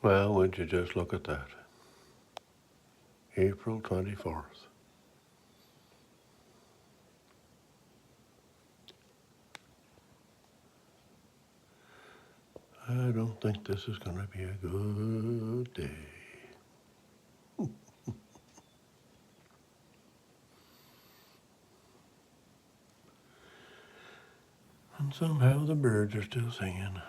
Well, would you just look at that? April 24th. I don't think this is going to be a good day. And somehow the birds are still singing.